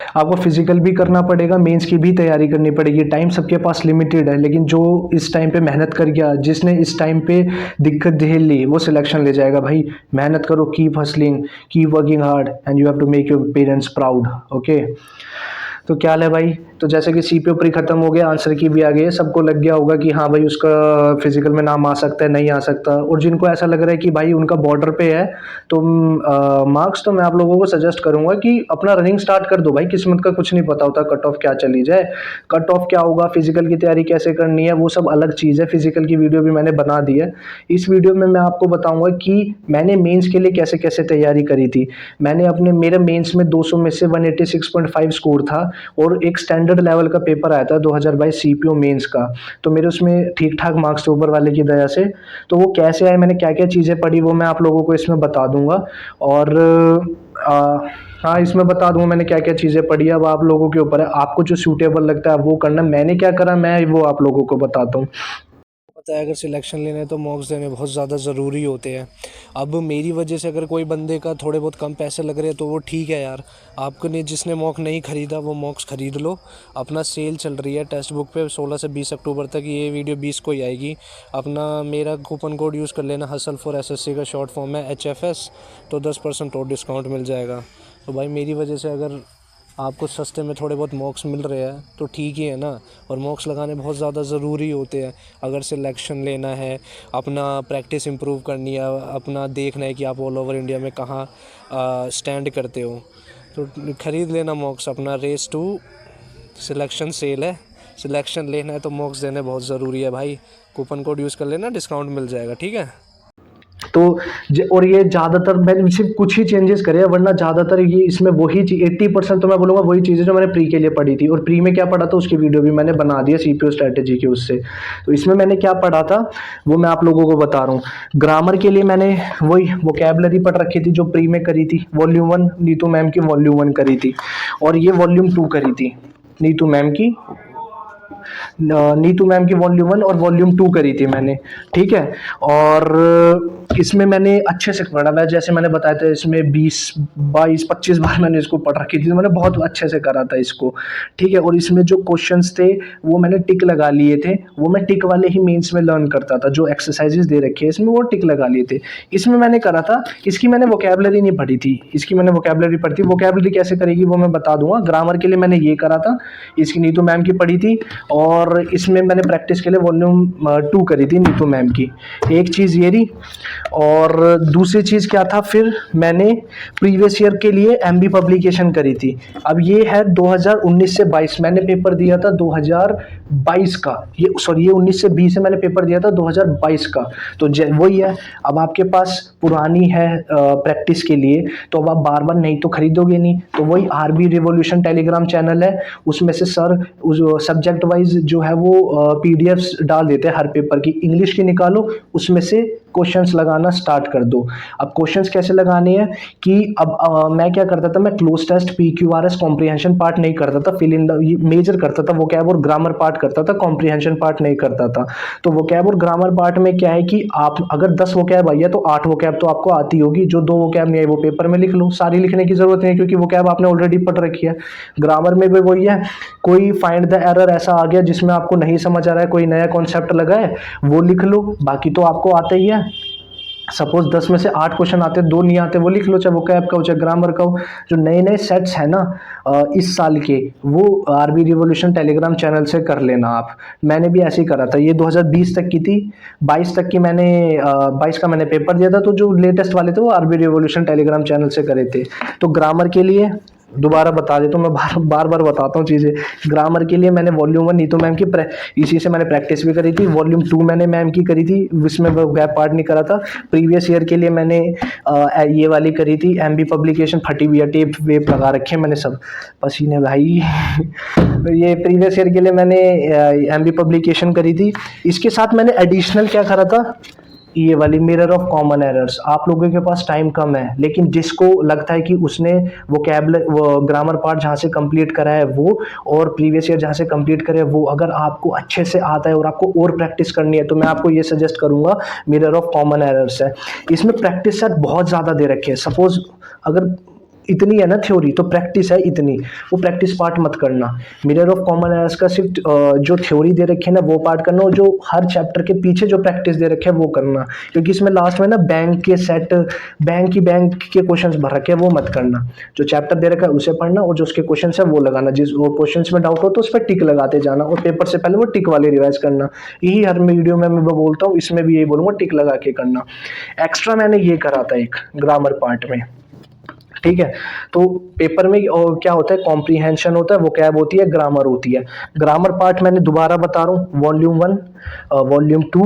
आपको फिजिकल भी करना पड़ेगा, मेंस की भी तैयारी करनी पड़ेगी। टाइम सबके पास लिमिटेड है, लेकिन जो इस टाइम पे मेहनत कर गया, जिसने इस टाइम पे दिक्कत झेल ली, वो सिलेक्शन ले जाएगा भाई। मेहनत करो, keep hustling, keep working hard and you have to make your parents proud. Okay, तो क्या हाल है भाई? तो जैसे कि सीपीओ प्री खत्म हो गया, आंसर की भी आ गई है, सबको लग गया होगा कि हाँ भाई उसका फिजिकल में नाम आ सकता है, नहीं आ सकता। और जिनको ऐसा लग रहा है कि भाई उनका बॉर्डर पे है तो मार्क्स, तो मैं आप लोगों को सजेस्ट करूंगा कि अपना रनिंग स्टार्ट कर दो भाई। किस्मत का कुछ नहीं पता होता, कट ऑफ क्या चली जाए, कट ऑफ क्या होगा, फिजिकल की तैयारी कैसे करनी है, वो सब अलग चीज़ है। फिजिकल की वीडियो भी मैंने बना दी है। इस वीडियो में मैं आपको बताऊंगा कि मैंने मेंस के लिए कैसे कैसे तैयारी करी थी। मैंने अपने मेरे मेंस में 200 में से 186.5 स्कोर था, और एक स्टैंडर्ड लेवल का पेपर आया था 2022 सीपीओ मेंस का। तो मेरे उसमें ठीक ठाक मार्क्स थे ऊपर वाले की दया से। तो वो कैसे आए, मैंने क्या क्या चीज़ें पढ़ी, वो मैं आप लोगों को इसमें बता दूंगा। और हाँ, इसमें बता दूंगा मैंने क्या क्या चीज़ें पढ़ी। अब आप लोगों के ऊपर है, आपको जो सूटेबल लगता है वो करना। मैंने क्या करा, मैं वो आप लोगों को बताता हूँ। पता है, अगर सिलेक्शन लेने हैं तो मॉक्स देने बहुत ज़्यादा ज़रूरी होते हैं। अब मेरी वजह से अगर कोई बंदे का थोड़े बहुत कम पैसे लग रहे हैं तो वो ठीक है यार। आपने जिसने मॉक नहीं ख़रीदा वो मॉक्स ख़रीद लो। अपना सेल चल रही है टेक्स्ट बुक पे 16 से 20 अक्टूबर तक, ये वीडियो 20 को ही आएगी। अपना मेरा कूपन कोड यूज़ कर लेना, हसल फॉर एसएससी का शॉर्ट फॉर्म है HFS, तो 10% और डिस्काउंट मिल जाएगा। तो भाई मेरी वजह से अगर आपको सस्ते में थोड़े बहुत मॉक्स मिल रहे हैं तो ठीक ही है ना। और मॉक्स लगाने बहुत ज़्यादा ज़रूरी होते हैं अगर सिलेक्शन लेना है, अपना प्रैक्टिस इम्प्रूव करनी है, अपना देखना है कि आप ऑल ओवर इंडिया में कहाँ स्टैंड करते हो। तो ख़रीद लेना मॉक्स। अपना रेस टू सिलेक्शन सेल है, सिलेक्शन लेना है तो मॉक्स देने बहुत ज़रूरी है भाई। कूपन कोड यूज़ कर लेना, डिस्काउंट मिल जाएगा, ठीक है। तो और ये ज़्यादातर मैंने सिर्फ कुछ ही चेंजेस करे हैं, वरना ज़्यादातर ये इसमें वही 80% तो मैं बोलूँगा वही चीज़ें जो मैंने प्री के लिए पढ़ी थी। और प्री में क्या पढ़ा था उसकी वीडियो भी मैंने बना दी है सीपीओ स्ट्रेटेजी की उससे। तो इसमें मैंने क्या पढ़ा था वो मैं आप लोगों को बता रहा हूँ। ग्रामर के लिए मैंने वही वोकेबलरी पढ़ रखी थी जो प्री में करी थी, वॉल्यूम 1 नीतू मैम की वॉल्यूम 1 करी थी, और ये वॉल्यूम 2 करी थी नीतू मैम की। नीतू मैम की वॉल्यूम 1 और वॉल्यूम 2 करी थी मैंने, ठीक है। और इसमें मैंने अच्छे से पढ़ा हुआ है, जैसे मैंने बताया था इसमें 20 22 25 बार मैंने इसको पढ़ रखी थी, तो मैंने बहुत अच्छे से करा था इसको, ठीक है। और इसमें जो क्वेश्चंस थे वो मैंने टिक लगा लिए थे, वो मैं टिक वाले ही मेंस में लर्न करता था। जो एक्सरसाइजेस दे रखे हैं इसमें वो टिक लगा लिए थे। इसमें मैंने करा था, इसकी मैंने वोकेबलरी नहीं पढ़ी थी, इसकी मैंने वोकेबलरी पढ़ी थी। वोकेबलरी कैसे करेगी वो मैं बता दूंगा। ग्रामर के लिए मैंने ये करा था, इसकी नीतू मैम की पढ़ी थी, और इसमें मैंने प्रैक्टिस के लिए वॉल्यूम 2 करी थी नीतू मैम की। एक चीज़ ये रही। और दूसरी चीज़ क्या था, फिर मैंने प्रीवियस ईयर के लिए एमबी पब्लिकेशन करी थी। अब ये है 2019 से 22, मैंने पेपर दिया था 2022 का, ये सॉरी ये 19 से 20 से मैंने पेपर दिया था 2022 का। तो वही है, अब आपके पास पुरानी है प्रैक्टिस के लिए, तो अब आप बार बार नहीं तो खरीदोगे नहीं। तो वही आरबी रिवॉल्यूशन टेलीग्राम चैनल है, उसमें से सर उस सब्जेक्ट वाइज जो है वो पीडीएफ्स डाल देते हैं हर पेपर की। इंग्लिश की निकालो, उसमें से क्वेश्चंस लगाना स्टार्ट कर दो। अब क्वेश्चंस कैसे लगाने हैं कि अब मैं क्या करता था, मैं cloze test PQRS comprehension part नहीं करता था, फिल इन द मेजर करता था, वोकैब और ग्रामर पार्ट करता था, कॉम्प्रिहेंशन पार्ट नहीं करता था। तो वोकैब और ग्रामर पार्ट में क्या है कि आप अगर 10 वोकैब आई है तो 8 वोकैब तो आपको आती होगी, जो 2 वोकैब नहीं आई वो पेपर में लिख लो। सारी लिखने की जरूरत नहीं है क्योंकि वोकैब आपने ऑलरेडी पढ़ रखी है। ग्रामर में भी वही है, कोई फाइंड द एरर ऐसा आ गया जिसमें आपको नहीं समझ आ रहा है, कोई नया कॉन्सेप्ट लगा है, वो लिख लो, बाकी तो आपको आता ही है। सपोज 10 में से 8 क्वेश्चन आते, 2 नहीं आते, वो लिख लो, चाहे वो कैब का हो चाहे ग्रामर का हो। जो नए नए सेट्स हैं ना इस साल के, वो आरबी रिवॉल्यूशन टेलीग्राम चैनल से कर लेना आप। मैंने भी ऐसे ही करा था, ये 2020 तक की थी, 22 तक की मैंने 22 का मैंने पेपर दिया था। तो जो लेटेस्ट वाले थे वो आरबी रिवॉल्यूशन टेलीग्राम चैनल से करे थे। तो ग्रामर के लिए दोबारा बता देता हूँ, मैं बार बार बताता हूँ चीज़ें। ग्रामर के लिए मैंने वॉल्यूम 1 नीतू मैम की इसी से मैंने प्रैक्टिस भी करी थी। वॉल्यूम 2 मैंने मैम की करी थी, उसमें वो गैप पार्ट नहीं करा था। प्रीवियस ईयर के लिए मैंने ये वाली करी थी, एमबी पब्लिकेशन। फटी हुई है, टेप वेप लगा रखे हैं मैंने सब, पसीने भाई। तो ये प्रीवियस ईयर के लिए मैंने एमबी पब्लिकेशन करी थी। इसके साथ मैंने एडिशनल क्या करा था, ये वाली मिरर ऑफ कॉमन एरर्स। आप लोगों के पास टाइम कम है, लेकिन जिसको लगता है कि उसने वो ग्रामर पार्ट जहाँ से कंप्लीट करा है वो, और प्रीवियस ईयर जहाँ से कंप्लीट करे वो, अगर आपको अच्छे से आता है और आपको और प्रैक्टिस करनी है, तो मैं आपको ये सजेस्ट करूँगा, मिरर ऑफ कॉमन एरर्स है। इसमें प्रैक्टिस सेट बहुत ज़्यादा दे रखे हैं। सपोज अगर इतनी है ना थ्योरी, तो प्रैक्टिस है इतनी, वो प्रैक्टिस पार्ट मत करना। मिरर ऑफ कॉमन एरर्स का सिर्फ जो थ्योरी दे रखी है ना वो पार्ट करना, और जो हर चैप्टर के पीछे जो प्रैक्टिस दे रखे है वो करना, क्योंकि इसमें लास्ट में ना बैंक के सेट, बैंक के क्वेश्चंस भर रखे हैं वो मत करना। जो चैप्टर दे रखा है उसे पढ़ना, और जो उसके क्वेश्चन है वो लगाना, जिस वो क्वेश्चन में डाउट हो तो उस पर टिक लगाते जाना, और पेपर से पहले वो टिक वाले रिवाइज करना। यही हर वीडियो में मैं बोलता हूँ, इसमें भी यही बोलूँगा, टिक लगा के करना। एक्स्ट्रा मैंने ये करा था एक ग्रामर पार्ट में, ठीक है। तो पेपर में क्या होता है, कॉम्प्रीहेंशन होता है, वोकैब होती है, ग्रामर होती है। ग्रामर पार्ट मैंने दोबारा बता रहा हूँ, volume 1, volume 2,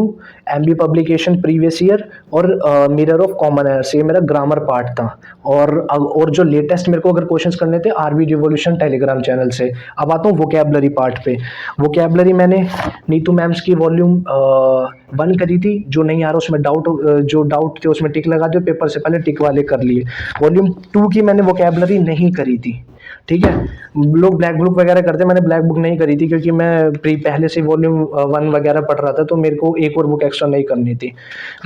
MB publication previous year, और मिरर ऑफ कॉमन एरर्स, ये मेरा ग्रामर पार्ट था। और जो लेटेस्ट मेरे को अगर क्वेश्चंस करने थे आरबी रिवॉल्यूशन टेलीग्राम चैनल से। अब आता हूँ वोकैबलरी पार्ट पे। वोकैबलरी मैंने नीतू मैम्स की वॉल्यूम 1 करी थी, जो नहीं आ रहा उसमें जो डाउट थे उसमें टिक लगा दिए, पेपर से पहले टिक वाले कर लिए। वॉल्यूम 2 की मैंने वोकैबलरी नहीं करी थी, ठीक है। लोग ब्लैक बुक वगैरह करते, मैंने ब्लैक बुक नहीं करी थी, क्योंकि मैं पहले से वॉल्यूम 1 वगैरह पढ़ रहा था, तो मेरे को एक और बुक एक्स्ट्रा नहीं करनी थी।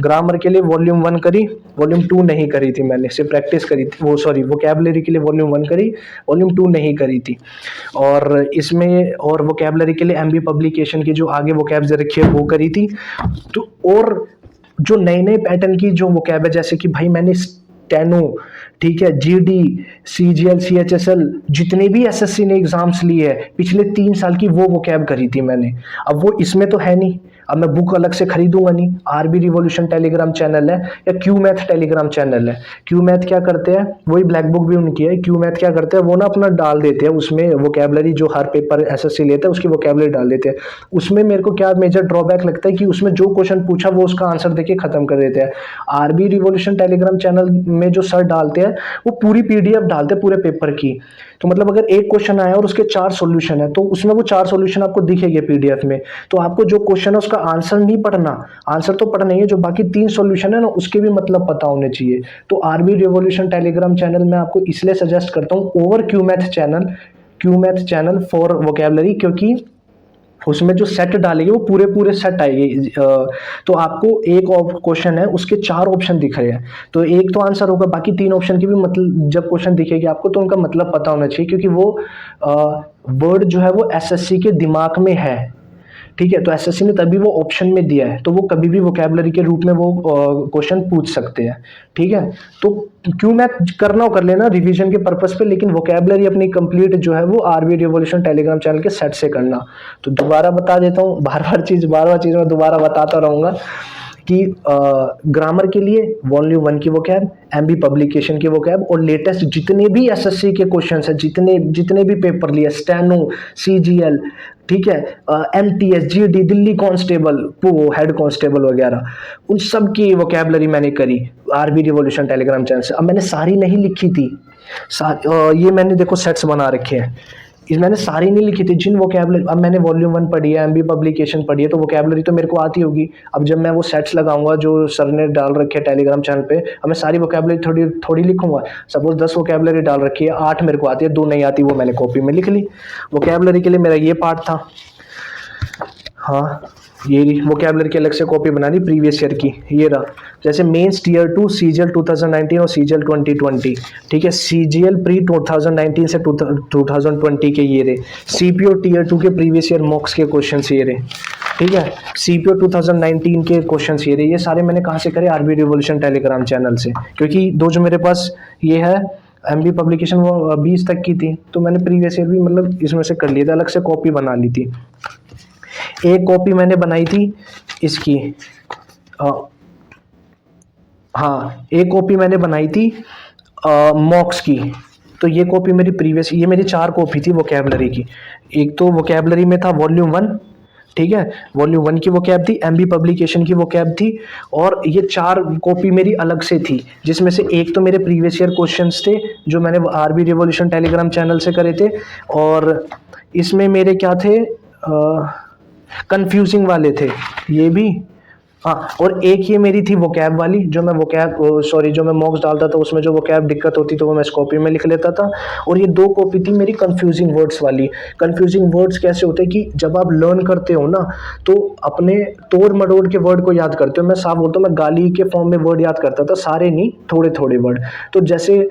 ग्रामर के लिए वॉल्यूम 1 करी, वॉल्यूम 2 नहीं करी थी, मैंने सिर्फ प्रैक्टिस करी थी, वो सॉरी वोकैबलरी के लिए वॉल्यूम 1 करी, वॉल्यूम 2 नहीं करी थी। और इसमें और वोकैबलरी के लिए एमबी पब्लिकेशन की जो आगे वोकैब्स रखी है वो करी थी। तो और जो नए नए पैटर्न की जो वोकैब है, जैसे कि भाई मैंने स्टेनो, ठीक है, जीडी, सीजीएल, सीएचएसएल, जितने भी एसएससी ने एग्जाम्स लिए है पिछले 3 साल की, वो वोकैब करी थी मैंने। अब वो इसमें तो है नहीं, अब मैं बुक अलग से खरीदूंगा नहीं। आरबी रिवॉल्यूशन टेलीग्राम चैनल है या क्यू मैथ टेलीग्राम चैनल है। क्यू मैथ क्या करते हैं, वही ब्लैक बुक भी उनकी है। क्यू मैथ क्या करते हैं, वो ना अपना डाल देते हैं उसमें वोकैबलरी, जो हर पेपर एसएससी लेता है उसकी वोकैबलरी डाल देते हैं। उसमें मेरे को क्या मेजर ड्रॉबैक लगता है कि उसमें जो क्वेश्चन पूछा वो उसका आंसर देके खत्म कर देते हैं। आरबी रिवॉल्यूशन टेलीग्राम चैनल में जो सर डालते हैं वो पूरी पीडीएफ डालते हैं पूरे पेपर की। तो मतलब अगर एक क्वेश्चन आया और उसके 4 सॉल्यूशन है, तो उसमें वो 4 सॉल्यूशन आपको दिखेंगे पीडीएफ में। तो आपको जो क्वेश्चन है उसका आंसर नहीं पढ़ना, आंसर तो पढ़ना ही है, जो बाकी 3 सॉल्यूशन है ना उसके भी मतलब पता होने चाहिए। तो आरबी रिवॉल्यूशन टेलीग्राम चैनल मैं आपको इसलिए सजेस्ट करता हूँ over Q math channel for vocabulary, क्योंकि उसमें जो सेट डालेंगे वो पूरे पूरे सेट आएंगे। तो आपको एक क्वेश्चन है उसके 4 ऑप्शन दिख रहे हैं, तो एक तो आंसर होगा, बाकी 3 ऑप्शन की भी मतलब जब क्वेश्चन दिखेगी आपको तो उनका मतलब पता होना चाहिए, क्योंकि वो वर्ड जो है वो एसएससी के दिमाग में है, ठीक है। तो एसएससी ने तभी वो ऑप्शन में दिया है, तो वो कभी भी वोकैबलरी के रूप में वो क्वेश्चन पूछ सकते हैं, ठीक है। तो क्यों मैथ करना हो कर लेना रिवीजन के पर्पस पे, लेकिन वोकैबलरी अपनी कंप्लीट जो है वो आरबी रिवॉल्यूशन टेलीग्राम चैनल के सेट से करना। तो दोबारा बता देता हूँ, बार बार चीज़ मैं दोबारा बताता रहूँगा कि ग्रामर के लिए वॉल्यूम 1 की वोकैब, एमबी पब्लिकेशन की वोकैब, और लेटेस्ट जितने भी एसएससी के क्वेश्चंस हैं, जितने भी पेपर लिए, स्टेनो, सीजीएल, ठीक है, MTS, GD, Delhi constable, head constable वगैरह, उन सब की वोकैबलरी मैंने करी आरबी रिवॉल्यूशन टेलीग्राम चैनल से। अब मैंने सारी नहीं लिखी थी, ये मैंने देखो सेट्स बना रखे हैं, इस मैंने सारी नहीं लिखी थी जिन वोकैबलरी। अब मैंने वॉल्यूम 1 पढ़ी है, एमबी पब्लिकेशन पढ़ी है, तो वोकैबलरी तो मेरे को आती होगी। अब जब मैं वो सेट्स लगाऊंगा जो सर ने डाल रखे हैं टेलीग्राम चैनल पे, अब मैं सारी वोकैबलरी थोड़ी थोड़ी लिखूंगा। सपोज 10 वोकैबलरी डाल रखी है, 8 मेरे को आती है, 2 नहीं आती, वो मैंने कॉपी में लिख ली। वोकैबलरी के लिए मेरा ये पार्ट था। हाँ, ये वोकैबलरी की अलग से कॉपी बना दी प्रीवियस ईयर की, ये रहा। जैसे मेंस टीयर 2 सीजीएल 2019 और सीजीएल 2020, ठीक है। सीजीएल प्री 2019 से 2020 के ये रहे। सीपीओ टीयर 2 के प्रीवियस ईयर मॉक्स के क्वेश्चन ये रहे, ठीक है। सीपीओ 2019 के क्वेश्चन ये रहे। ये सारे मैंने कहाँ से करे, आरबी रिवॉल्यूशन टेलीग्राम चैनल से, क्योंकि दो जो मेरे पास ये है एमबी पब्लिकेशन वो 20 तक की थी, तो मैंने प्रीवियस ईयर भी मतलब इसमें से कर लिया था, अलग से कॉपी बना ली थी। एक कॉपी मैंने बनाई थी इसकी, हाँ, एक कॉपी मैंने बनाई थी मॉक्स की। तो ये कॉपी मेरी प्रीवियस, ये मेरी 4 कॉपी थी वोकैबलरी की। एक तो वोकैबलरी में था वॉल्यूम 1, ठीक है, वॉल्यूम 1 की वोकैब थी, एमबी पब्लिकेशन की वोकैब थी, और ये 4 कॉपी मेरी अलग से थी, जिसमें से एक तो मेरे प्रीवियस ईयर क्वेश्चंस थे जो मैंने आरबी रिवॉल्यूशन टेलीग्राम चैनल से करे थे, और इसमें मेरे क्या थे, कंफ्यूजिंग वाले थे ये भी, हाँ। और एक ये मेरी थी वोकैब वाली, जो मैं जो मैं मॉक्स डालता था उसमें जो वोकैब दिक्कत होती तो वो मैं इस कॉपी में लिख लेता था। और ये 2 कॉपी थी मेरी कंफ्यूजिंग वर्ड्स वाली। कंफ्यूजिंग वर्ड्स कैसे होते हैं कि जब आप लर्न करते हो ना, तो अपने तोड़ मरोड़ के वर्ड को याद करते हो। मैं साफ बोलता हूँ, मैं गाली के फॉर्म में वर्ड याद करता था, सारे नहीं, थोड़े थोड़े वर्ड। तो जैसे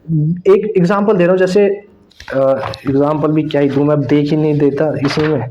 एक एग्जांपल दे रहा हूँ, जैसे एग्जांपल भी क्या ही दूँ मैं, अब देख ही नहीं देता इसी में।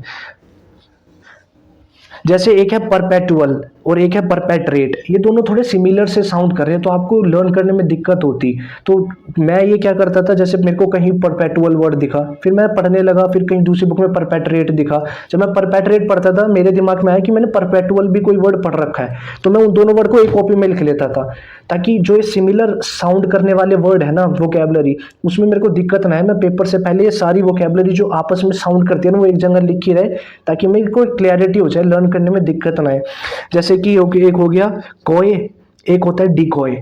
जैसे एक है परपेचुअल और एक है परपेट्रेट, ये दोनों थोड़े सिमिलर से साउंड कर रहे हैं तो आपको लर्न करने में दिक्कत होती। तो मैं ये क्या करता था, जैसे मेरे को कहीं परपेचुअल वर्ड दिखा, फिर मैं पढ़ने लगा, फिर कहीं दूसरी बुक में परपेट्रेट दिखा। जब मैं परपेट्रेट पढ़ता था मेरे दिमाग में आया कि मैंने परपेचुअल भी कोई वर्ड पढ़ रखा है, तो मैं उन दोनों वर्ड को एक कॉपी में लिख लेता था, ताकि जो ये सिमिलर साउंड करने वाले वर्ड है ना वोकेबलरी, उसमें मेरे को दिक्कत ना है। मैं पेपर से पहले ये सारी वोकेबलरी जो आपस में साउंड करती है ना वो एक जगह लिखी रहे, ताकि मेरे को क्लैरिटी हो जाए, लर्न करने में दिक्कत ना आए। जैसे कि एक हो गया कोए, एक होता है डिकोय।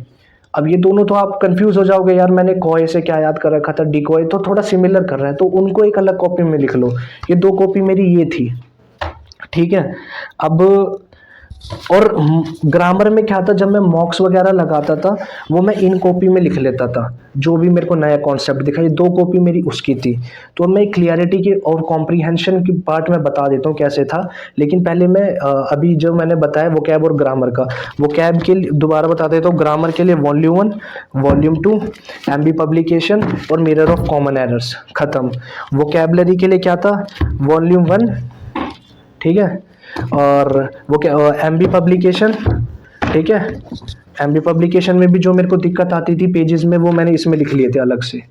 अब ये दोनों तो आप कंफ्यूज हो जाओगे, यार मैंने कोए से क्या याद कर रखा था, डिकोय तो थोड़ा सिमिलर कर रहा है, तो उनको एक अलग कॉपी में लिख लो। ये 2 कॉपी मेरी ये थी, ठीक है। अब और ग्रामर में क्या था, जब मैं मॉक्स वगैरह लगाता था वो मैं इन कॉपी में लिख लेता था, जो भी मेरे को नया कॉन्सेप्ट दिखा। ये 2 कॉपी मेरी उसकी थी। तो मैं क्लियरिटी की और कॉम्प्रीहेंशन की पार्ट में बता देता हूँ कैसे था। लेकिन पहले मैं अभी जो मैंने बताया वोकैब और ग्रामर का, वोकैब के लिए दोबारा बता देता हूँ। ग्रामर के लिए वॉल्यूम 1, वॉल्यूम 2, एमबी पब्लिकेशन और मिरर ऑफ कॉमन एरर्स, खत्म। वोकैबलरी के लिए क्या था, वॉल्यूम 1, ठीक है, और वो क्या, एमबी पब्लिकेशन, ठीक है। एमबी पब्लिकेशन में भी जो मेरे को दिक्कत आती थी पेजेस में, वो मैंने इसमें लिख लिए थे अलग से।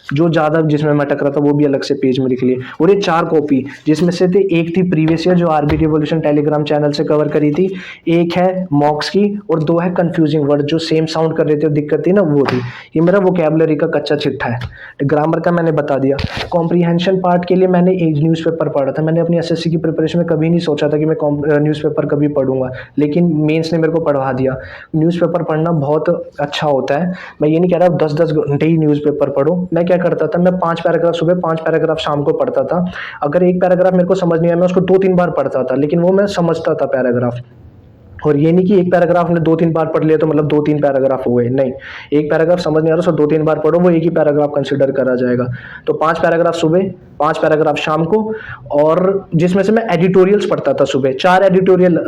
जो ज़्यादा जिसमें मैं अटक रहा था वो भी अलग से पेज में लिख लिए। और ये 4 कॉपी, जिसमें से थे एक थी प्रीवियस ईयर जो आरबी रिवॉल्यूशन टेलीग्राम चैनल से कवर करी थी, एक है मॉक्स की, और 2 है कंफ्यूजिंग वर्ड जो सेम साउंड कर रहे थे और दिक्कत थी ना, वो थी। ये मेरा वोकेबलरी का कच्चा चिट्ठा है। ग्रामर का मैंने बता दिया। कॉम्प्रीहेंशन पार्ट के लिए मैंने एक न्यूज़पेपर पढ़ा था। मैंने अपनी एसएससी की प्रिपरेशन में कभी नहीं सोचा था कि मैं न्यूज़पेपर कभी पढ़ूंगा, लेकिन मेंस ने मेरे को पढ़वा दिया। न्यूज़पेपर पढ़ना बहुत अच्छा होता है। मैं ये नहीं कह रहा 10-10 घंटे ही न्यूज़पेपर पढ़ो। मैं क्या करता था, मैं 5 पैराग्राफ सुबह, 5 पैराग्राफ शाम को पढ़ता था। अगर एक पैराग्राफ मेरे को समझ नहीं आया, मैं उसको 2-3 बार पढ़ता था, लेकिन वो मैं समझता था पैराग्राफ। और ये नहीं कि एक पैराग्राफ ने 2-3 बार पढ़ लिया तो मतलब 2-3 पैराग्राफ हुए, नहीं। एक पैराग्राफ समझ नहीं आ रहा उसको 2-3 बार पढ़ो, वो एक ही पैराग्राफ कंसिडर करा जाएगा। तो 5 पैराग्राफ सुबह, 5 पैराग्राफ शाम को। और जिसमें से मैं एडिटोरियल्स पढ़ता था सुबह। 4 एडिटोरियल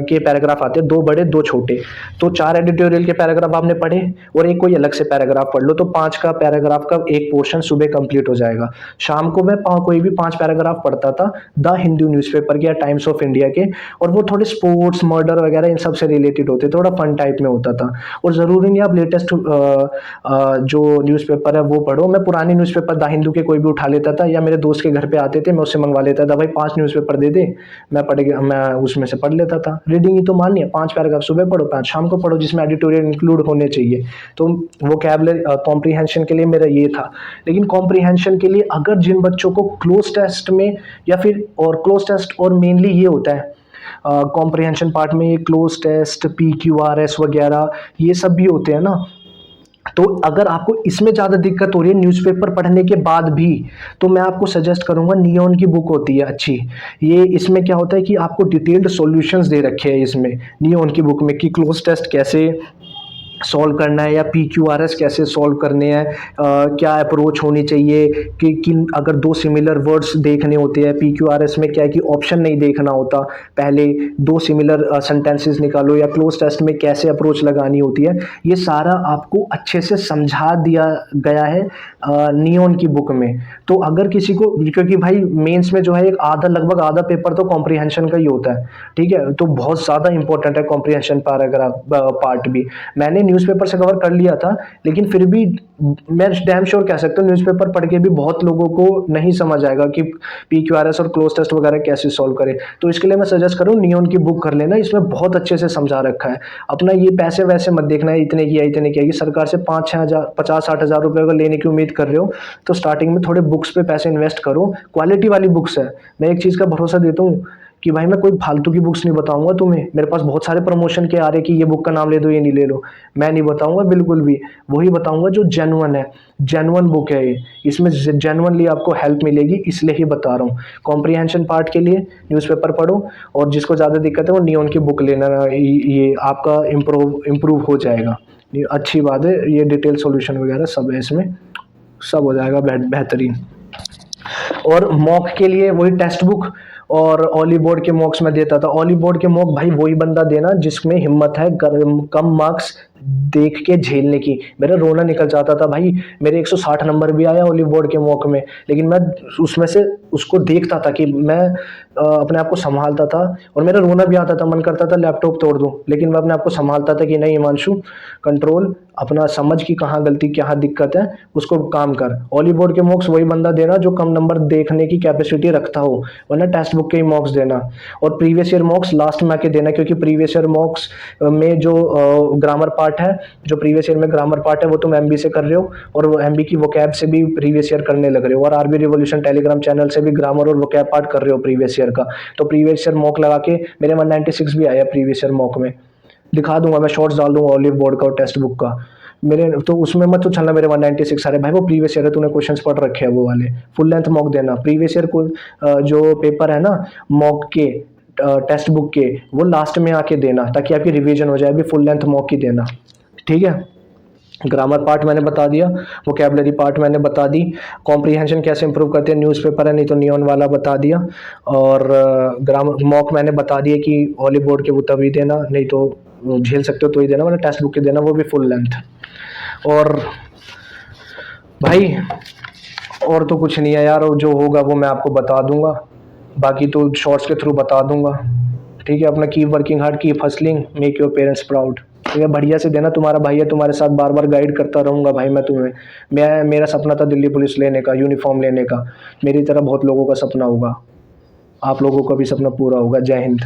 के पैराग्राफ आते हैं, 2 बड़े 2 छोटे। तो 4 एडिटोरियल के पैराग्राफ आपने पढ़े और एक कोई अलग से पैराग्राफ पढ़ लो, तो 5 का पैराग्राफ का एक पोर्शन सुबह कंप्लीट हो जाएगा। शाम को मैं कोई भी 5 पैराग्राफ पढ़ता था द हिंदू न्यूज़पेपर के या टाइम्स ऑफ इंडिया के, और वो थोड़े स्पोर्ट्स, मर्डर वगैरह इन सब से रिलेटेड होते, थोड़ा फन टाइप में होता था। और ज़रूरी नहीं आप लेटेस्ट जो न्यूज़पेपर है वो पढ़ो। मैं पुरानी न्यूज़पेपर द हिंदू के कोई भी उठा लेता था, या मेरे दोस्त के घर पे आते थे, मैं उससे मंगवा लेता था, भाई 5 न्यूज़पेपर दे दे, मैं उसमें से पढ़ लेता था। रीडिंग ही तो मानिए, 5 पैराग्राफ सुबह पढ़ो, 5 शाम को पढ़ो, जिसमें एडिटोरियल इंक्लूड होने चाहिए। तो वोकैबुलरी कॉम्प्रीहेंशन के लिए मेरा ये था। लेकिन कॉम्प्रीहेंशन के लिए अगर जिन बच्चों को क्लोज टेस्ट में, या फिर और क्लोज टेस्ट और मेनली ये होता है कॉम्प्रीहेंशन पार्ट में, ये क्लोज टेस्ट, PQRS वगैरह ये सब भी होते हैं ना। तो अगर आपको इसमें ज़्यादा दिक्कत हो रही है न्यूज़पेपर पढ़ने के बाद भी, तो मैं आपको सजेस्ट करूंगा, नियॉन की बुक होती है अच्छी। ये इसमें क्या होता है कि आपको डिटेल्ड सॉल्यूशंस दे रखे हैं इसमें नियॉन की बुक में, कि क्लोज टेस्ट कैसे सॉल्व करना है, या PQRS कैसे सॉल्व करने हैं, क्या अप्रोच होनी चाहिए, कि किन अगर 2 सिमिलर वर्ड्स देखने होते हैं PQRS में, क्या है कि ऑप्शन नहीं देखना होता, पहले 2 सिमिलर सेंटेंसेस निकालो, या क्लोज टेस्ट में कैसे अप्रोच लगानी होती है। ये सारा आपको अच्छे से समझा दिया गया है नियॉन की बुक में। तो अगर किसी को, क्योंकि भाई मेंस में जो है एक आधा, लगभग आधा पेपर तो कॉम्प्रीहेंशन का ही होता है, ठीक है, तो बहुत ज़्यादा इंपॉर्टेंट है कॉम्प्रीहेंशन पैराग्राफ पार्ट भी। मैंने न्यूज़पेपर से कवर कर लिया था, लेकिन फिर भी मैं डैम श्योर कह सकता हूँ न्यूज़पेपर पढ़ के भी बहुत लोगों को नहीं समझ आएगा कि PQRS और क्लोज टेस्ट वगैरह कैसे सॉल्व करें। तो इसके लिए मैं सजेस्ट करूँ नियॉन की बुक कर लेना, इसमें बहुत अच्छे से समझा रखा है। अपना ये पैसे वैसे मत देखना है इतने किया इतने किया, कि सरकार से 5-6 हज़ार 50-60 हज़ार रुपये अगर लेने की उम्मीद कर रहे हो तो स्टार्टिंग में थोड़े बुक्स पे पैसे इन्वेस्ट करो, क्वालिटी वाली बुक्स है। मैं एक चीज़ का भरोसा देता हूँ कि भाई मैं कोई फालतू की बुक्स नहीं बताऊंगा तुम्हें। मेरे पास बहुत सारे प्रमोशन के आ रहे कि ये बुक का नाम ले दो, ये नहीं ले लो, मैं नहीं बताऊंगा बिल्कुल भी। वही बताऊंगा जो जेन्युइन है, जेन्युइन बुक है ये, इसमें जेन्युइनली आपको हेल्प मिलेगी, इसलिए ही बता रहा हूँ। कॉम्प्रीहेंशन पार्ट के लिए न्यूज़पेपर पढ़ो, और जिसको ज़्यादा दिक्कत है वो नियॉन की बुक लेना, ये आपका इम्प्रूव हो जाएगा। ये अच्छी बात है, ये डिटेल सॉल्यूशन वगैरह सब है इसमें, सब हो जाएगा बेहतरीन। और मॉक के लिए वही टेक्स्ट बुक और ऑली बोर्ड के मॉक्स में देता था। ऑली बोर्ड के मॉक भाई वही बंदा देना जिसमें हिम्मत है कम मार्क्स देख के झेलने की। मेरा रोना निकल जाता था भाई, मेरे 160 नंबर भी आया ओलिव बोर्ड के मॉक में, लेकिन मैं उसमें से उसको देखता था कि मैं अपने आप को संभालता था, और मेरा रोना भी आता था, मन करता था लैपटॉप तोड़ दूं, लेकिन मैं अपने आप को संभालता था कि नहीं हिमांशु, कंट्रोल, अपना समझ कि कहाँ गलती क्या दिक्कत है, उसको काम कर। ओलिव बोर्ड के मॉक्स वही बंदा देना जो कम नंबर देखने की कैपेसिटी रखता हो, वरना टेक्स्ट बुक के ही मॉक्स देना। और प्रीवियस ईयर मॉक्स लास्ट में आके देना, क्योंकि प्रीवियस ईयर मॉक्स में जो ग्रामर पार्ट है, जो प्रीवियस ईयर में ग्रामर पार्ट है, वो तुम एमबी से कर रहे हो, और वो एमबी की वोकैब से भी प्रीवियस ईयर करने लग रहे हो, और आरबी रिवॉल्यूशन टेलीग्राम चैनल से भी ग्रामर और वोकैब पार्ट कर रहे हो प्रीवियस ईयर का। तो प्रीवियस ईयर मॉक लगा के मेरे 196 भी आया प्रीवियस ईयर मॉक में, दिखा दूंगा मैं, शॉर्ट्स डाल दूंगा ओलिव बोर्ड का और टेक्स्ट बुक का। मेरे तो उसमें मत तो चलना मेरे 196 आ रहे भाई, वो प्रीवियस ईयर है, तूने क्वेश्चंस पढ़ रखे हैं वो वाले। फुल लेंथ मॉक देना, प्रीवियस ईयर को जो पेपर है ना मॉक के, टेक्स्ट बुक के, वो लास्ट में आके देना, ताकि आपकी रिवीजन हो जाए। अभी फुल लेंथ मॉक ही देना, ठीक है। ग्रामर पार्ट मैंने बता दिया, वोकैबुलरी पार्ट मैंने बता दी, कॉम्प्रीहेंशन कैसे इंप्रूव करते हैं, न्यूज़पेपर है नहीं तो नियॉन वाला बता दिया, और ग्रामर मॉक मैंने बता दिया कि ओलिव बोर्ड के वो तभी देना, नहीं तो झेल सकते हो तो ही देना, वरना टेक्स्ट बुक के देना, वो भी फुल लेंथ। और भाई और तो कुछ नहीं है यार, और जो होगा वो मैं आपको बता दूंगा, बाकी तो शॉर्ट्स के थ्रू बता दूंगा, ठीक है। अपना keep working hard, keep hustling, make your parents proud, ठीक है। बढ़िया से देना, तुम्हारा भाई है, तुम्हारे साथ बार बार गाइड करता रहूँगा भाई मैं तुम्हें। मेरा सपना था दिल्ली पुलिस लेने का, यूनिफॉर्म लेने का, मेरी तरह बहुत लोगों का सपना होगा, आप लोगों का भी सपना पूरा होगा। जय हिंद।